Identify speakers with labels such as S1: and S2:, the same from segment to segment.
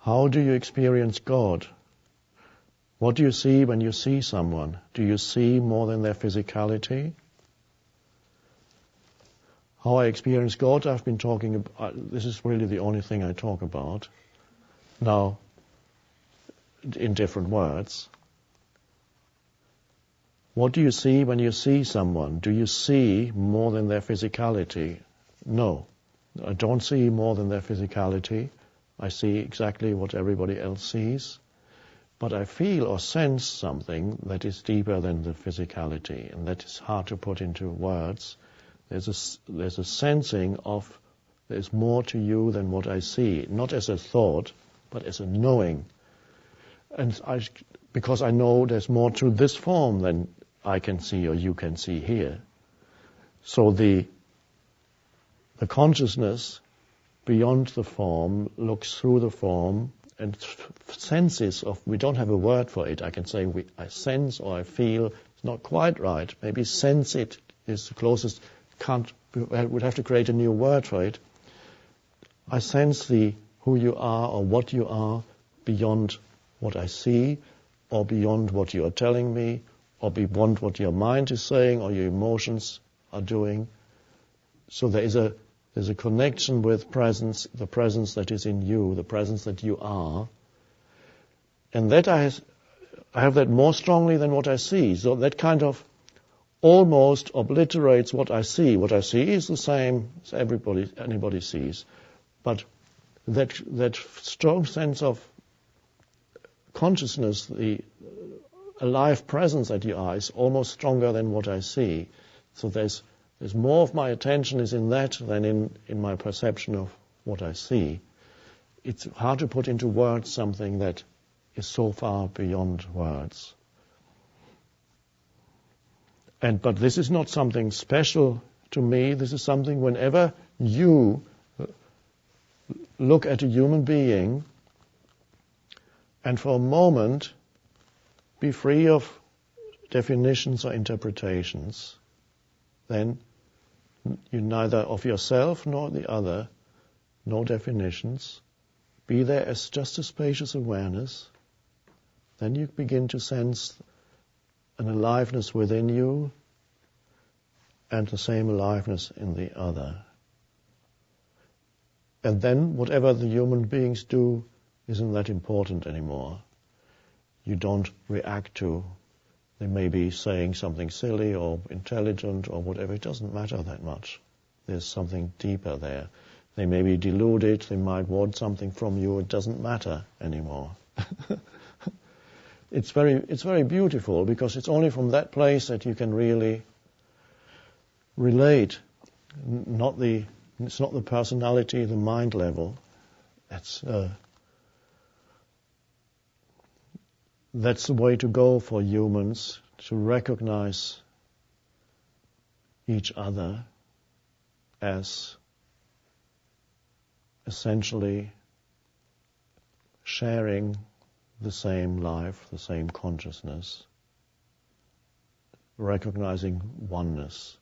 S1: How do you experience God? What do you see when you see someone? Do you see more than their physicality? How I experience God, I've been talking about, this is really the only thing I talk about. Now, in different words. What do you see when you see someone? Do you see more than their physicality? No. I don't see more than their physicality. I see exactly what everybody else sees. But I feel or sense something that is deeper than the physicality, and that is hard to put into words. There's a sensing of there's more to you than what I see, not as a thought, but as a knowing. And because I know there's more to this form than I can see or you can see here. So the consciousness beyond the form looks through the form and senses of, we don't have a word for it. I can say I sense or I feel, it's not quite right. Maybe sense it is the closest, would have to create a new word for it. I sense who you are or what you are beyond what I see, or beyond what you are telling me, or beyond what your mind is saying or your emotions are doing. So there's a connection with presence, the presence that is in you, the presence that you are. And that I have that more strongly than what I see. So that kind of almost obliterates what I see. What I see is the same as anybody sees. But that strong sense of consciousness, the alive presence that you are, is almost stronger than what I see. So there's more of my attention is in that than in my perception of what I see. It's hard to put into words something that is so far beyond words. But this is not something special to me. This is something whenever you look at a human being and for a moment be free of definitions or interpretations, then you neither of yourself nor the other, no definitions, be there as just a spacious awareness, then you begin to sense an aliveness within you and the same aliveness in the other. And then whatever the human beings do isn't that important anymore. You don't react to, they may be saying something silly or intelligent or whatever, it doesn't matter that much. There's something deeper there. They may be deluded, they might want something from you, it doesn't matter anymore. It's very beautiful because it's only from that place that you can really relate. It's not the personality, the mind level. That's the way to go for humans, to recognize each other as essentially sharing the same life, the same consciousness, recognizing oneness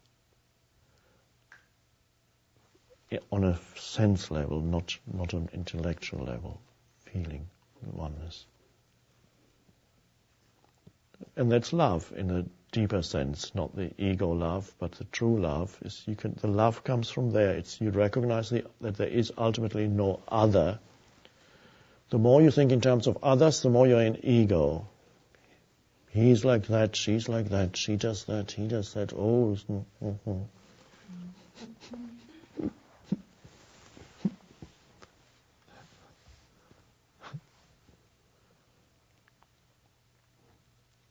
S1: on a sense level, not an intellectual level, feeling oneness. And that's love in a deeper sense, not the ego love, but the true love. The love comes from there. You recognize that there is ultimately no other. The more you think in terms of others, the more you're in ego. He's like that, she's like that, she does that, he does that. Oh,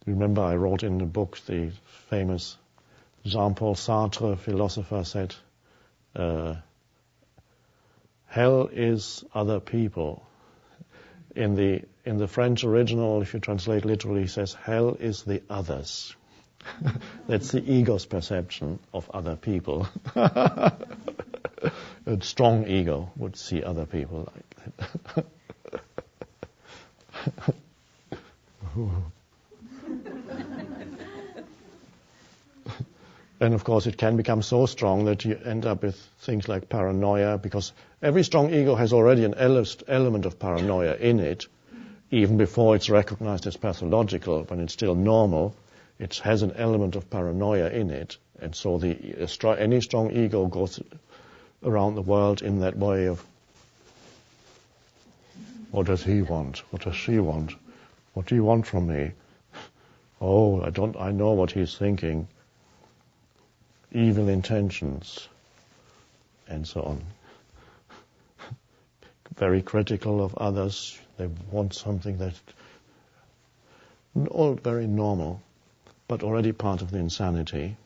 S1: Remember, I wrote in the book, the famous Jean-Paul Sartre philosopher said, hell is other people. In the French original, if you translate literally, he says, hell is the others. That's the ego's perception of other people. A strong ego would see other people like that. And of course it can become so strong that you end up with things like paranoia, because every strong ego has already an element of paranoia in it, even before it's recognized as pathological. When it's still normal, it has an element of paranoia in it. And so any strong ego goes around the world in that way of, what does he want? What does she want? What do you want from me? Oh, I know what he's thinking. Evil intentions, and so on. Very critical of others. They want something that, all very normal, but already part of the insanity.